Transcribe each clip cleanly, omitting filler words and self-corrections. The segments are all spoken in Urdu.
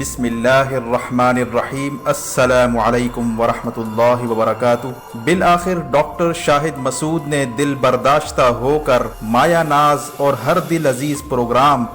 بسم اللہ الرحمن الرحیم۔ السلام علیکم ورحمۃ اللہ وبرکاتہ۔ بالآخر ڈاکٹر شاہد مسعود نے دل برداشتہ ہو کر مایا ناز اور ہر دل عزیز پروگرام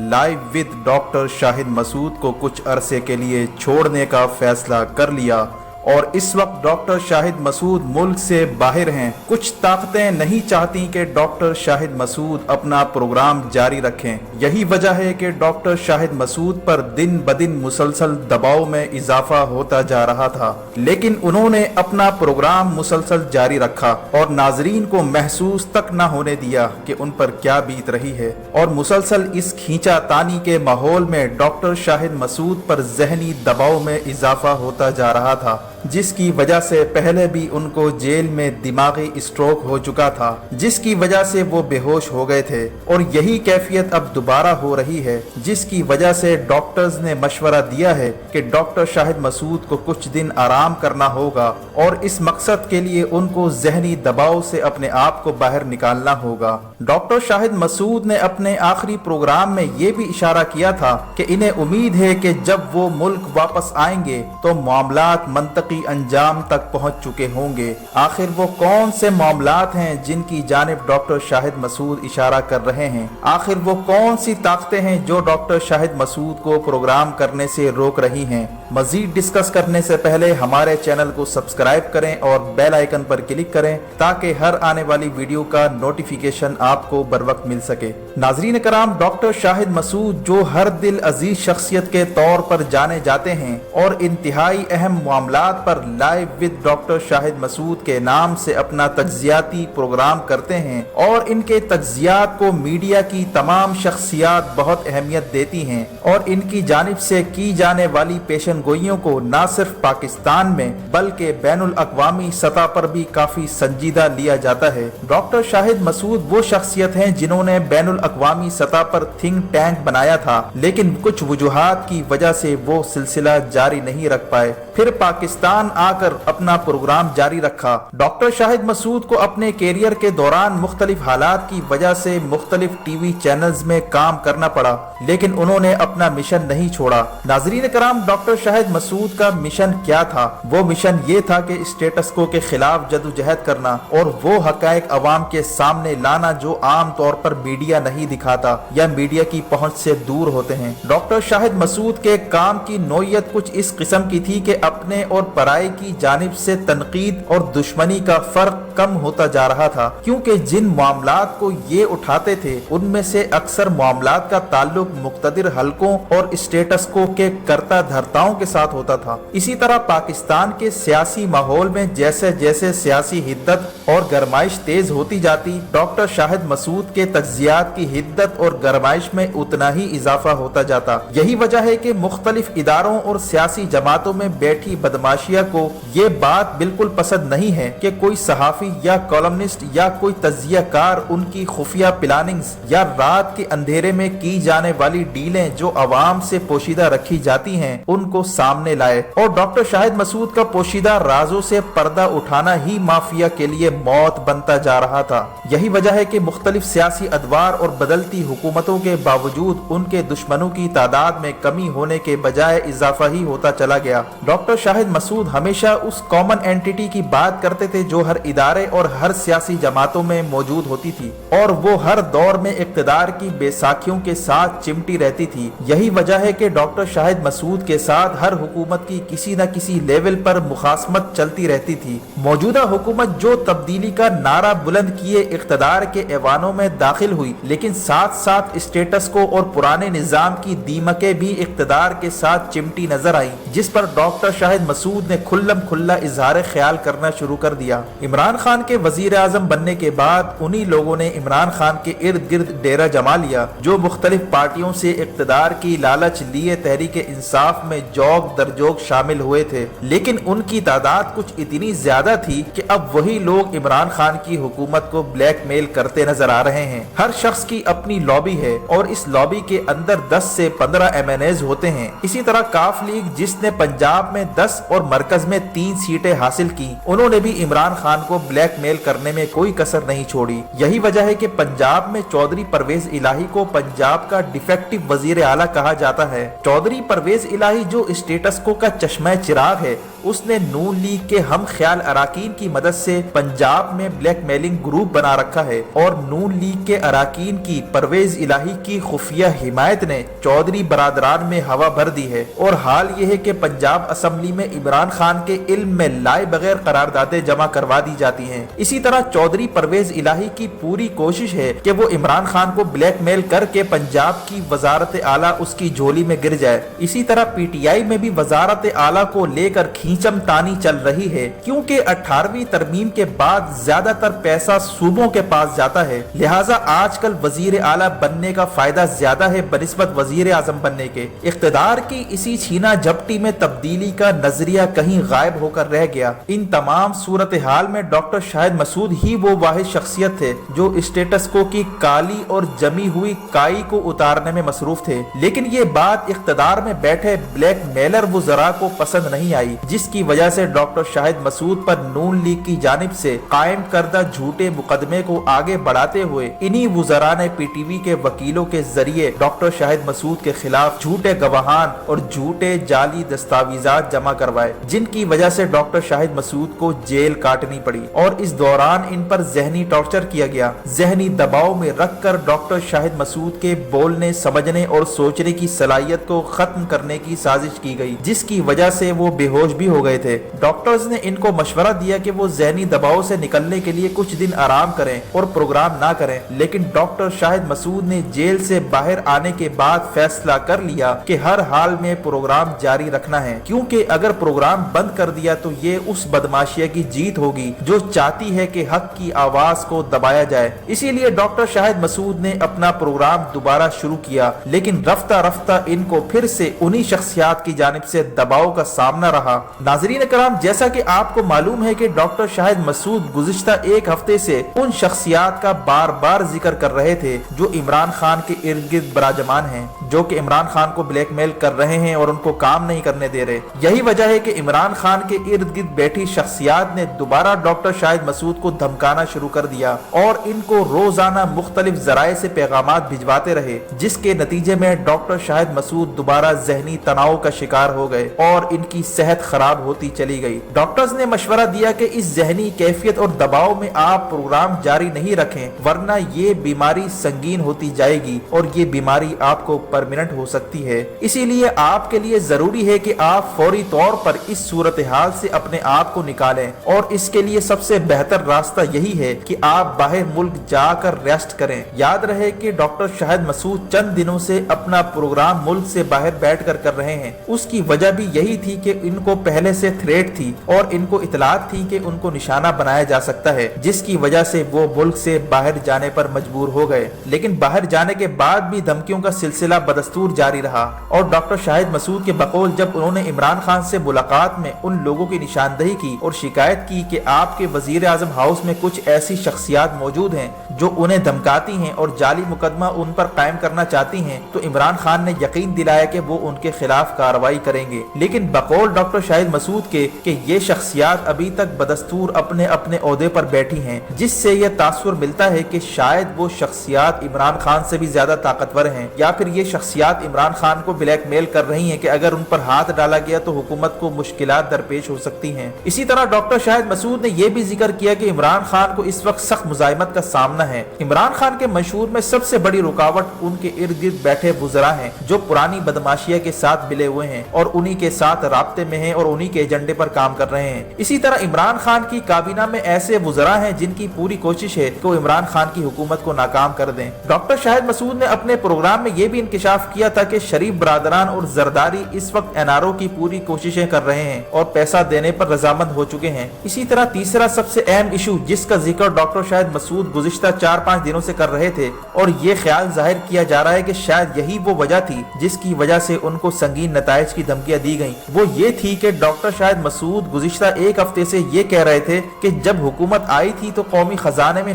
لائیو ود ڈاکٹر شاہد مسعود کو کچھ عرصے کے لیے چھوڑنے کا فیصلہ کر لیا اور اس وقت ڈاکٹر شاہد مسعود ملک سے باہر ہیں۔ کچھ طاقتیں نہیں چاہتی کہ ڈاکٹر شاہد مسعود اپنا پروگرام جاری رکھیں۔ یہی وجہ ہے کہ ڈاکٹر شاہد مسعود پر دن بدن مسلسل دباؤ میں اضافہ ہوتا جا رہا تھا، لیکن انہوں نے اپنا پروگرام مسلسل جاری رکھا اور ناظرین کو محسوس تک نہ ہونے دیا کہ ان پر کیا بیت رہی ہے، اور مسلسل اس کھینچا تانی کے ماحول میں ڈاکٹر شاہد مسعود پر ذہنی دباؤ میں اضافہ ہوتا جا رہا تھا، جس کی وجہ سے پہلے بھی ان کو جیل میں دماغی اسٹروک ہو چکا تھا، جس کی وجہ سے وہ بے ہوش ہو گئے تھے، اور یہی کیفیت اب دوبارہ ہو رہی ہے، جس کی وجہ سے ڈاکٹرز نے مشورہ دیا ہے کہ ڈاکٹر شاہد مسعود کو کچھ دن آرام کرنا ہوگا، اور اس مقصد کے لیے ان کو ذہنی دباؤ سے اپنے آپ کو باہر نکالنا ہوگا۔ ڈاکٹر شاہد مسعود نے اپنے آخری پروگرام میں یہ بھی اشارہ کیا تھا کہ انہیں امید ہے کہ جب وہ ملک واپس آئیں گے تو معاملات منطقی انجام تک پہنچ چکے ہوں گے۔ آخر وہ کون سے معاملات ہیں جن کی جانب ڈاکٹر شاہد مسعود اشارہ کر رہے ہیں؟ آخر وہ کون سی طاقتیں ہیں جو ڈاکٹر شاہد مسعود کو پروگرام کرنے سے روک رہی ہیں؟ مزید ڈسکس کرنے سے پہلے ہمارے چینل کو سبسکرائب کریں اور بیل آئیکن پر کلک کریں تاکہ ہر آنے والی ویڈیو کا نوٹیفیکیشن آپ کو بر وقت مل سکے۔ ناظرین کرام، ڈاکٹر شاہد مسعود جو ہر دل عزیز شخصیت کے طور پر جانے جاتے ہیں اور انتہائی اہم معاملات پر لائیو ود ڈاکٹر شاہد مسعود کے نام سے اپنا تجزیاتی پروگرام کرتے ہیں، اور ان کے تجزیات کو میڈیا کی تمام شخصیات بہت اہمیت دیتی ہیں، اور ان کی جانب سے کی جانے والی پیشن گوئیوں کو نہ صرف پاکستان میں بلکہ بین الاقوامی سطح پر بھی کافی سنجیدہ لیا جاتا ہے۔ ڈاکٹر شاہد مسعود وہ شخصیت ہیں جنہوں نے بین الاقوامی سطح پر تھنک ٹینک بنایا تھا، لیکن کچھ وجوہات کی وجہ سے وہ سلسلہ جاری نہیں رکھ پائے، پھر پاکستان آ کر اپنا پروگرام جاری رکھا۔ ڈاکٹر شاہد مسعود کو اپنے کیریئر کے دوران مختلف حالات کی وجہ سے مختلف ٹی وی چینلز میں کام کرنا پڑا، لیکن انہوں نے اپنا مشن نہیں چھوڑا۔ ناظرین کرام، ڈاکٹر شاہد مسعود کا مشن کیا تھا؟ وہ مشن یہ تھا کہ اسٹیٹس کو کے خلاف جدوجہد کرنا اور وہ حقائق عوام کے سامنے لانا جو عام طور پر میڈیا نہیں دکھاتا یا میڈیا کی پہنچ سے دور ہوتے ہیں۔ ڈاکٹر شاہد مسعود کے کام کی نوعیت کچھ اس قسم کی تھی کہ اپنے اور پرائے کی جانب سے تنقید اور دشمنی کا فرق کم ہوتا جا رہا تھا، کیونکہ جن معاملات کو یہ اٹھاتے تھے ان میں سے اکثر معاملات کا تعلق مقتدر حلقوں اور اسٹیٹس کو کے کرتا دھرتاؤں کے ساتھ ہوتا تھا۔ اسی طرح پاکستان کے سیاسی ماحول میں جیسے جیسے سیاسی حدت اور گرمائش تیز ہوتی جاتی، ڈاکٹر شاہد مسعود کے تجزیات کی حدت اور گرمائش میں اتنا ہی اضافہ ہوتا جاتا۔ یہی وجہ ہے کہ مختلف اداروں اور سیاسی جماعتوں میں بیٹھی بدماشیہ کو یہ بات بالکل پسند نہیں ہے کہ کوئی صحافی یا کالمنسٹ یا کوئی تجزیہ کار ان کی خفیہ پلاننگز یا رات کے اندھیرے میں کی جانے والی ڈیلیں جو عوام سے پوشیدہ رکھی جاتی ہیں ان کو سامنے لائے، اور ڈاکٹر شاہد مسعود کا پوشیدہ رازوں سے پردہ اٹھانا ہی مافیا کے لیے موت بنتا جا رہا تھا۔ یہی وجہ ہے کہ مختلف سیاسی ادوار اور بدلتی حکومتوں کے باوجود ان کے دشمنوں کی تعداد میں کمی ہونے کے بجائے اضافہ ہی ہوتا چلا گیا۔ ڈاکٹر شاہد مسعود ہمیشہ اس کامن اینٹیٹی کی بات کرتے تھے جو ہر ادارے اور ہر سیاسی جماعتوں میں موجود ہوتی تھی، اور وہ ہر دور میں اقتدار کی بیساکھیوں کے ساتھ چمٹی رہتی تھی۔ یہی وجہ ہے کہ ڈاکٹر شاہد مسعود کے ساتھ ہر حکومت کی کسی نہ کسی لیول پر مخاصمت چلتی رہتی تھی۔ موجودہ حکومت جو تبدیلی کا نعرہ بلند کیے اقتدار کے ایوانوں میں داخل ہوئی، لیکن ساتھ ساتھ اسٹیٹس کو اور پرانے نظام کی دیمکیں بھی اقتدار کے ساتھ چمٹی نظر آئیں، جس پر ڈاکٹر شاہد مسعود نے کھلم کھلا اظہار خیال کرنا شروع کر دیا۔ عمران خان کے وزیر اعظم بننے کے بعد انہی لوگوں نے عمران خان کے ارد گرد ڈیرا جما لیا جو مختلف پارٹیوں سے اقتدار کی لالچ لیے تحریک انصاف میں جوگ در جوگ شامل ہوئے تھے، لیکن ان کی تعداد کچھ اتنی زیادہ تھی کہ اب وہی لوگ عمران خان کی حکومت کو بلیک میل کرتے ہوتے نظر آ رہے ہیں۔ ہر شخص کی اپنی لابی ہے اور اس لابی کے اندر 10 سے 15 MNAs ہوتے ہیں۔ اسی طرح کاف لیگ جس نے پنجاب میں 10 اور مرکز میں 3 سیٹیں حاصل کی، انہوں نے بھی عمران خان کو بلیک میل کرنے میں کوئی کسر نہیں چھوڑی۔ یہی وجہ ہے کہ پنجاب میں چودھری پرویز الہی کو پنجاب کا ڈیفیکٹو وزیر اعلیٰ کہا جاتا ہے۔ چودھری پرویز الہی جو اسٹیٹس کو کا چشمہ چراغ ہے، اس نے نون لیگ کے ہم خیال اراکین کی مدد سے پنجاب میں بلیک میلنگ گروپ بنا رکھا ہے اور نون لیگ کے اراکین کی پرویز الہی کی خفیہ حمایت نے چودھری برادران میں ہوا بھر دی ہے۔ اور حال یہ ہے کہ پنجاب اسمبلی میں عمران خان کے علم میں لائے بغیر قراردادیں جمع کروا دی جاتی ہیں۔ اسی طرح چودھری پرویز الہی کی پوری کوشش ہے کہ وہ عمران خان کو بلیک میل کر کے پنجاب کی وزارت اعلیٰ اس کی جھولی میں گر جائے۔ اسی طرح پی ٹی آئی میں بھی وزارت اعلیٰ کو لے کر کھینچم تانی چل رہی ہے، کیونکہ 18ویں ترمیم کے بعد زیادہ تر پیسہ صوبوں کے پاس جاتا ہے، لہٰذا آج کل وزیر اعلیٰ بننے کا فائدہ زیادہ ہے بنسبت وزیر اعظم بننے کے۔ اقتدار کی اسی چھینا جھپٹی میں تبدیلی کا نظریہ کہیں غائب ہو کر رہ گیا۔ ان تمام صورتحال میں ڈاکٹر شاہد مسعود ہی وہ واحد شخصیت تھے جو اسٹیٹس کو کی کالی اور جمی ہوئی کائی کو اتارنے میں مصروف تھے، لیکن یہ بات اقتدار میں بیٹھے بلیک میلر وزراء کو پسند نہیں آئی، جس کی وجہ سے ڈاکٹر شاہد مسعود پر نون لیگ کی جانب سے قائم کردہ جھوٹے مقدمے کو آگے بڑھاتے ہوئے انہی وزراء نے پی ٹی وی کے وکیلوں کے ذریعے ڈاکٹر شاہد مسعود کے خلاف جھوٹے گواہان اور جھوٹے جعلی دستاویزات جمع کروائے، جن کی وجہ سے ڈاکٹر شاہد مسعود کو جیل کاٹنی پڑی اور اس دوران ان پر ذہنی ٹارچر کیا گیا۔ ذہنی دباؤ میں رکھ کر ڈاکٹر شاہد مسعود کے بولنے، سمجھنے اور سوچنے کی صلاحیت کو ختم کرنے کی سازش کی گئی، جس کی وجہ سے وہ بے ہوش بھی ہو گئے تھے۔ ڈاکٹرز نے ان کو مشورہ دیا کہ وہ ذہنی دباؤ سے نکلنے کے لیے کچھ دن آرام کریں اور پروگرام نہ کریں، لیکن ڈاکٹر شاہد مسعود نے جیل سے باہر آنے کے بعد فیصلہ کر لیا کہ ہر حال میں پروگرام جاری رکھنا ہے، کیونکہ اگر پروگرام بند کر دیا تو یہ اس بدماشیہ کی جیت ہوگی جو چاہتی ہے کہ حق کی آواز کو دبایا جائے۔ اسی لیے ڈاکٹر شاہد مسعود نے اپنا پروگرام دوبارہ شروع کیا، لیکن رفتہ رفتہ ان کو پھر سے انہی شخصیات کی جانب سے دباؤ کا سامنا رہا۔ ناظرین کرام، جیسا کہ آپ کو معلوم ہے کہ ڈاکٹر شاہد مسعود گزشتہ ایک ہفتے سے ان شخصیات کا بار بار ذکر کر رہے تھے جو عمران خان کے ارد گرد براجمان ہیں، جو کہ عمران خان کو بلیک میل کر رہے ہیں اور ان کو کام نہیں کرنے دے رہے۔ یہی وجہ ہے کہ عمران خان کے ارد گرد بیٹھی شخصیات نے دوبارہ ڈاکٹر شاہد مسعود کو دھمکانا شروع کر دیا اور ان کو روزانہ مختلف ذرائع سے پیغامات بھجواتے رہے، جس کے نتیجے میں ڈاکٹر شاہد مسعود دوبارہ ذہنی تناؤ کا شکار ہو گئے اور ان کی صحت خراب ہوتی چلی گئی۔ ڈاکٹرز نے مشورہ دیا کہ اس ذہنی کیفیت اور دباؤ میں آپ پروگرام جاری نہیں رکھیں، ورنہ یہ بیماری سنگین ہوتی جائے گی اور یہ بیماری آپ کو پرماننٹ ہو سکتی ہے۔ اسی لیے آپ کے لیے ضروری ہے کہ آپ فوری طور پر اس صورتحال سے اپنے آپ کو نکالیں، اور اس کے لیے سب سے بہتر راستہ یہی ہے کہ آپ باہر ملک جا کر ریسٹ کریں۔ یاد رہے کہ ڈاکٹر شاہد مسعود چند دنوں سے اپنا پروگرام ملک سے باہر بیٹھ کر رہے ہیں۔ اس کی وجہ بھی یہی تھی کہ ان کو پہلے سے تھریٹ تھی اور ان کو اطلاعات تھی کہ ان کو نشانہ بنایا جا سکتا ہے، جس کی وجہ سے وہ ملک سے باہر جانے پر مجبور ہو گئے۔ لیکن باہر جانے کے بعد بھی دھمکیوں کا سلسلہ بدستور جاری رہا، اور ڈاکٹر شاہد مسعود کے بقول جب انہوں نے عمران خان سے ملاقات میں ان لوگوں کی نشاندہی کی اور شکایت کی کہ آپ کے وزیر اعظم ہاؤس میں کچھ ایسی شخصیات موجود ہیں جو انہیں دھمکاتی ہیں اور جعلی مقدمہ ان پر قائم کرنا چاہتی ہیں، تو عمران خان نے یقین دلایا کہ وہ ان کے خلاف کارروائی کریں گے۔ لیکن بقول ڈاکٹر شاہد مسعود کے کہ یہ شخصیات ابھی تک بدستور اپنے اپنے عہدے پر بیٹھی ہیں، جس سے یہ تاثر ملتا ہے کہ شاید وہ شخصیات عمران خان سے بھی زیادہ طاقتور ہیں، یا پھر یہ شخصیات عمران خان کو بلیک میل کر رہی ہیں کہ اگر ان پر ہاتھ ڈالا گیا تو حکومت کو مشکلات درپیش ہو سکتی ہیں۔ اسی طرح ڈاکٹر شاہد مسعود نے یہ بھی ذکر کیا کہ عمران خان کو اس وقت سخت مزاحمت کا سامنا ہے۔ عمران خان کے منشور میں سب سے بڑی رکاوٹ ان کے ارد گرد بیٹھے وزراء ہیں جو پرانی بدماشیہ کے ساتھ ملے ہوئے ہیں اور انہی کے ساتھ رابطے میں ہیں اور انہی کے ایجنڈے پر کام کر رہے ہیں۔ اسی طرح عمران خان کی کابینہ میں ایسے وزراء ہیں جن کی پوری کوشش ہے کہ وہ عمران خان کی حکومت کو ناکام کر دیں۔ ڈاکٹر شاہد مسعود نے اپنے پروگرام میں یہ بھی انکشاف کیا تھا کہ شریف برادران اور زرداری اس وقت NRO کی پوری کوششیں کر رہے ہیں اور پیسہ دینے پر رضامند ہو چکے ہیں۔ اسی طرح تیسرا سب سے اہم ایشو جس کا ذکر ڈاکٹر شاہد مسعود گزشتہ 4-5 دنوں سے کر رہے تھے، اور یہ خیال ظاہر کیا جا رہا ہے کہ شاید یہی وہ وجہ تھی جس کی وجہ سے ان کو سنگین نتائج کی دھمکیاں دی گئیں، وہ یہ تھی کہ ڈاکٹر شاہد مسعود گزشتہ ایک ہفتے سے یہ کہہ رہے تھے کہ جب حکومت آئی تھی تو قومی خزانے میں